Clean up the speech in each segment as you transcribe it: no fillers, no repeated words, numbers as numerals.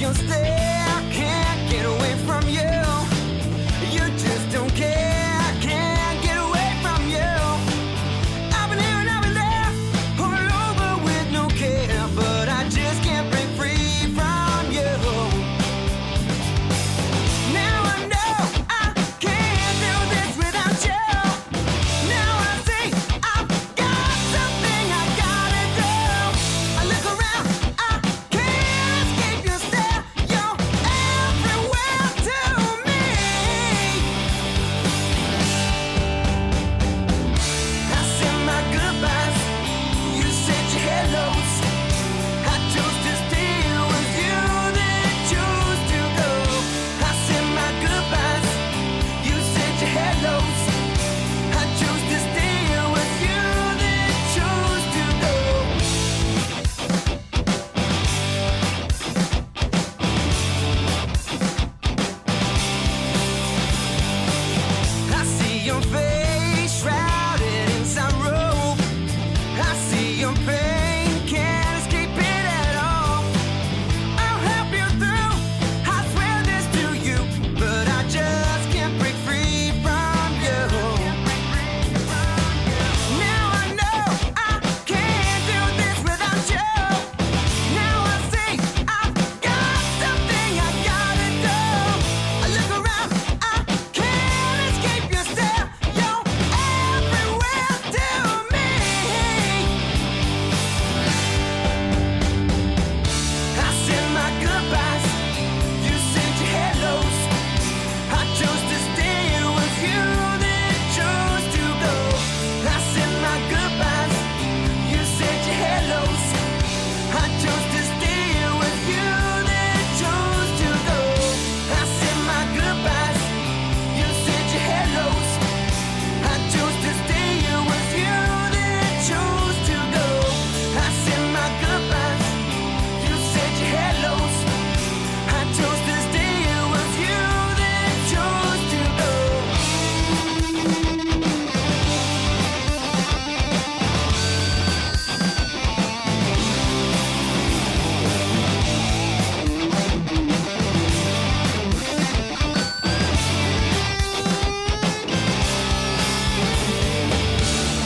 your stare, can't get away from you. You just don't care, can't get away from you. I've been here and I've been there, all over with no care, but I just can't break free from you. Now I know I can't do this without you. Now I see I've got something I gotta do. I look around, I can't escape your stare. You're everywhere to me. I said my goodbyes, you said your hellos. I chose to stay, it was you that chose to go. I said my goodbyes, you said your hellos. I chose to stay, it was you that chose to go. I see your face shrouded in sorrow. I see your pain, can't escape it at all. I'll help you through, I swear this to you, but I just can't break free from you. Now I know I can't do this without you. Now I see I've got something I gotta do. I look around, I can't escape your stare. You're everywhere to me. I said my goodbyes, you said your hellos. I chose to stay, it was you that chose to go. I said my goodbyes, you said your hellos. I chose to stay, it was you that chose to go. I said my goodbyes, you said your hellos. I chose to stay, it was you that chose to go. I said my goodbyes, you said your hellos. I chose to stay, it was you that chose to go.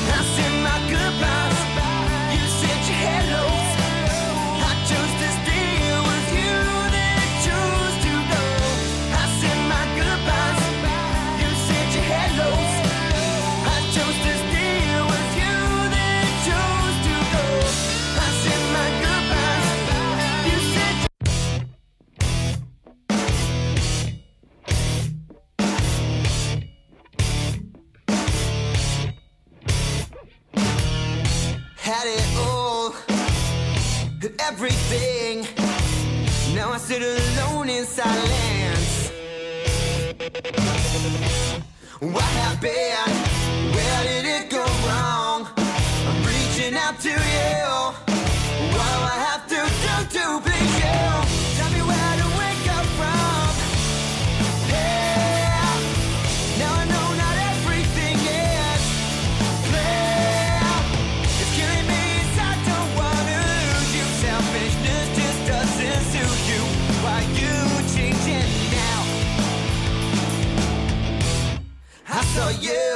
I said my goodbyes, you said your hellos. I chose to stay, it was you that chose to go. I said my goodbyes, you said your hellos. I chose to stay, it was you that chose to go. I said my goodbyes, you said had it all, everything. Now I sit alone in silence. What happened? Where did it go wrong? I'm reaching out to you. What do I have to do to please you? Tell me where to wake up from. Yeah. Now I know not everything is clear. It's killing me inside, don't wanna lose you. Selfishness just doesn't suit you. Why you changing now? I saw you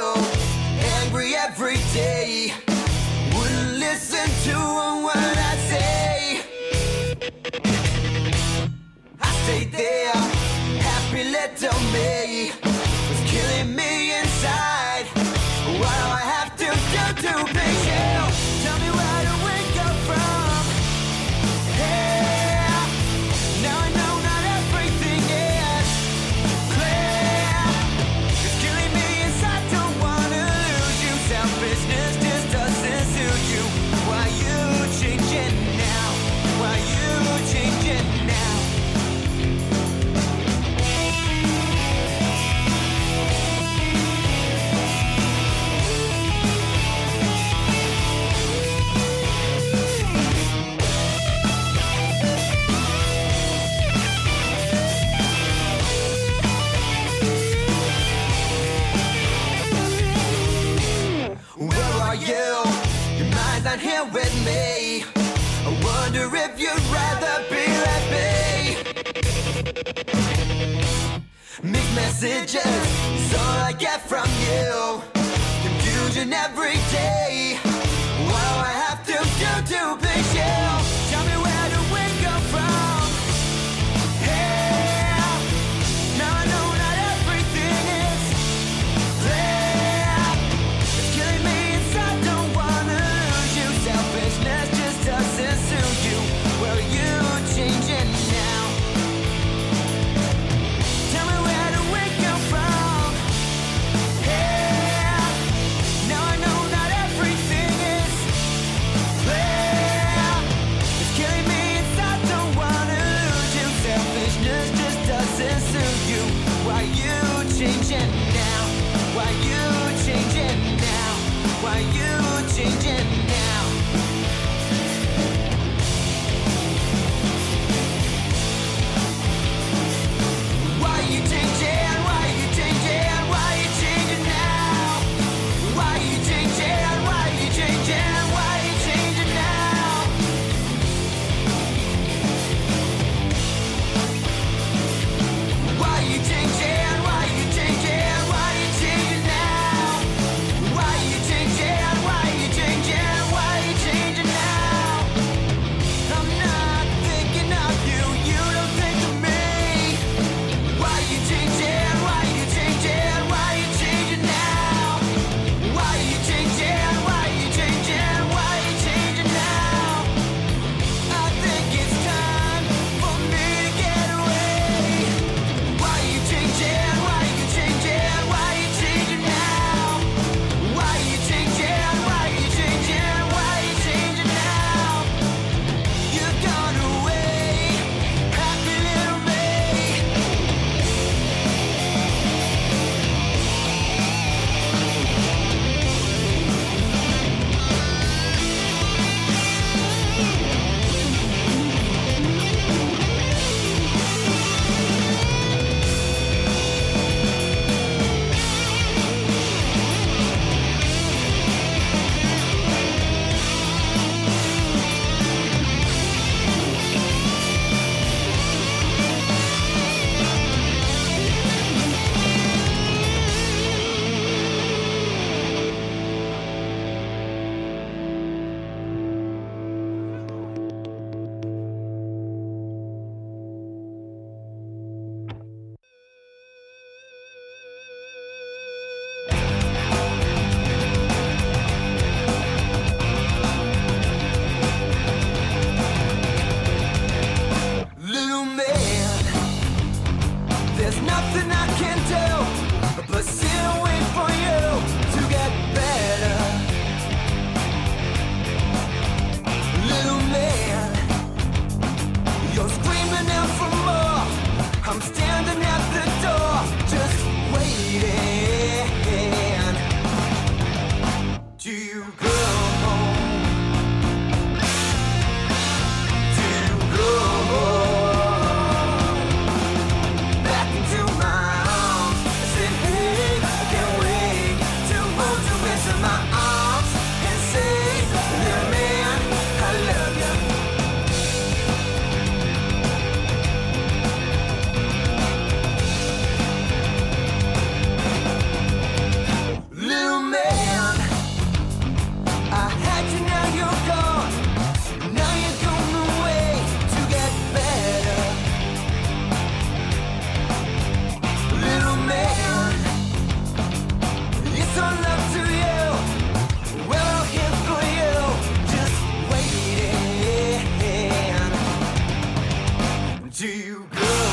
messages is all I get from you. Confusion every day. What do I have to do to please you? Tell me, where do we go from here? Now I know not everything is clear. It's killing me inside, don't wanna lose you. Selfishness just doesn't suit you. Well, you changing now. Tell me, where do we go from here? Now I know not everything is clear. It's killing me inside, don't wanna lose you. Selfishness just doesn't suit you. Why you changing now? Why you changing now? Why you changing now? Why you changing? Why you changing? Why you changing now? Why you changing? Why you changing? Why you changing now? Why you changing? Why you changing? Why you changing now? Why you changing? Why you changing? Why you changing now? I'm not thinking of you, you don't think of me. Why you changing? Why you changing? Why you changing now? Why you changing? Why you changing? Why you changing now? I think it's time for me to get away. Why you changing? Why you changing? Why you changing now? Why you changing? Why you changing? Why you changing now? You've gone away, happy little me. Little man, there's nothing I can do but sit and wait for you to get better. Little man, you're screaming out for more. I'm standing at the door, just waiting. Do you go home? Do you go back into my arms? I said, hey, I can't wait to hold you into my arms and say, little man, I love you. Little man, I had you, now you're gone. Now you're going away to get better. Little man, it's all up to you. We're all here for you, just waiting. Do you go?